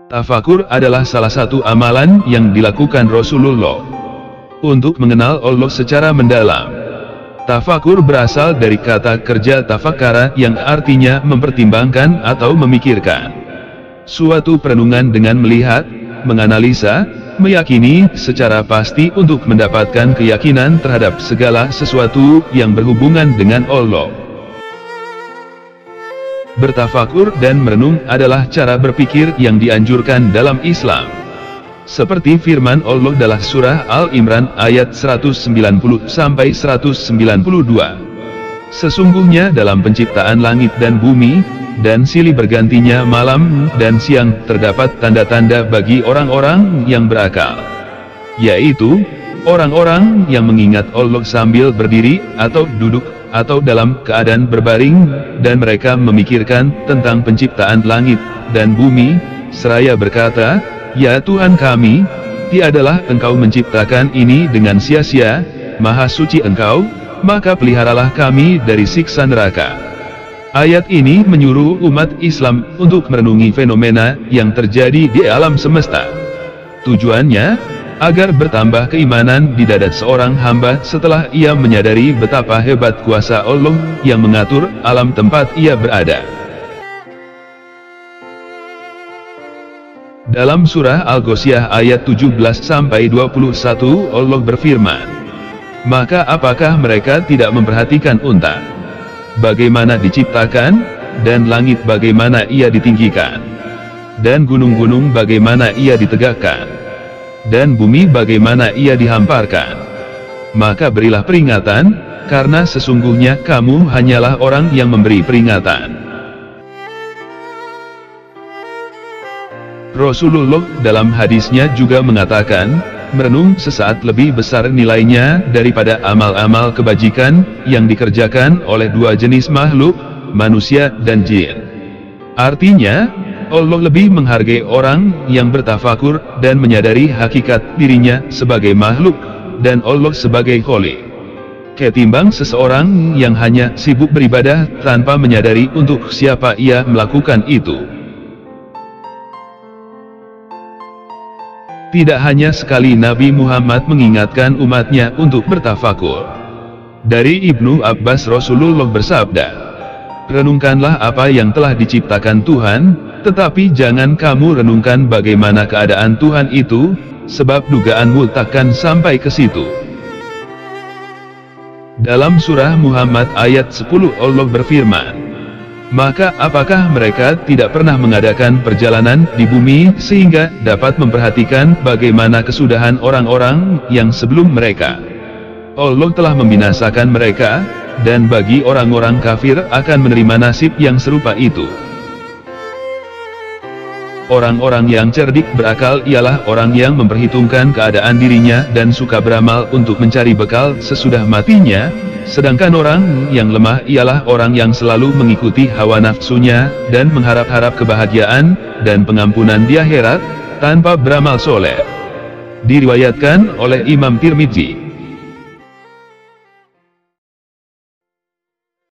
Tafakur adalah salah satu amalan yang dilakukan Rasulullah untuk mengenal Allah secara mendalam. Tafakur berasal dari kata kerja tafakara yang artinya mempertimbangkan atau memikirkan suatu perenungan dengan melihat, menganalisa, meyakini secara pasti untuk mendapatkan keyakinan terhadap segala sesuatu yang berhubungan dengan Allah. Bertafakur dan merenung adalah cara berpikir yang dianjurkan dalam Islam. Seperti firman Allah dalam surah Al-Imran ayat 190-192. Sesungguhnya dalam penciptaan langit dan bumi, dan silih bergantinya malam dan siang terdapat tanda-tanda bagi orang-orang yang berakal. Yaitu, orang-orang yang mengingat Allah sambil berdiri atau duduk, atau dalam keadaan berbaring, dan mereka memikirkan tentang penciptaan langit dan bumi, seraya berkata, "Ya Tuhan kami, tiadalah Engkau menciptakan ini dengan sia-sia, Maha Suci Engkau, maka peliharalah kami dari siksa neraka." Ayat ini menyuruh umat Islam untuk merenungi fenomena yang terjadi di alam semesta. Tujuannya, agar bertambah keimanan di dada seorang hamba setelah ia menyadari betapa hebat kuasa Allah yang mengatur alam tempat ia berada. Dalam surah Al-Ghasyiyah ayat 17-21 Allah berfirman, "Maka apakah mereka tidak memperhatikan unta? Bagaimana diciptakan, dan langit bagaimana ia ditinggikan, dan gunung-gunung bagaimana ia ditegakkan, dan bumi bagaimana ia dihamparkan. Maka berilah peringatan, karena sesungguhnya kamu hanyalah orang yang memberi peringatan." Rasulullah dalam hadisnya juga mengatakan, merenung sesaat lebih besar nilainya daripada amal-amal kebajikan yang dikerjakan oleh dua jenis makhluk, manusia dan jin. Artinya, Allah lebih menghargai orang yang bertafakur dan menyadari hakikat dirinya sebagai makhluk, dan Allah sebagai Khalik, ketimbang seseorang yang hanya sibuk beribadah tanpa menyadari untuk siapa ia melakukan itu. Tidak hanya sekali Nabi Muhammad mengingatkan umatnya untuk bertafakur. Dari Ibnu Abbas Rasulullah bersabda, "Renungkanlah apa yang telah diciptakan Tuhan, tetapi jangan kamu renungkan bagaimana keadaan Tuhan itu, sebab dugaanmu takkan sampai ke situ." Dalam surah Muhammad ayat 10 Allah berfirman, "Maka apakah mereka tidak pernah mengadakan perjalanan di bumi sehingga dapat memperhatikan bagaimana kesudahan orang-orang yang sebelum mereka? Allah telah membinasakan mereka, dan bagi orang-orang kafir akan menerima nasib yang serupa itu." Orang-orang yang cerdik berakal ialah orang yang memperhitungkan keadaan dirinya dan suka beramal untuk mencari bekal sesudah matinya, sedangkan orang yang lemah ialah orang yang selalu mengikuti hawa nafsunya dan mengharap-harap kebahagiaan dan pengampunan di akhirat tanpa beramal soleh. Diriwayatkan oleh Imam Tirmidzi.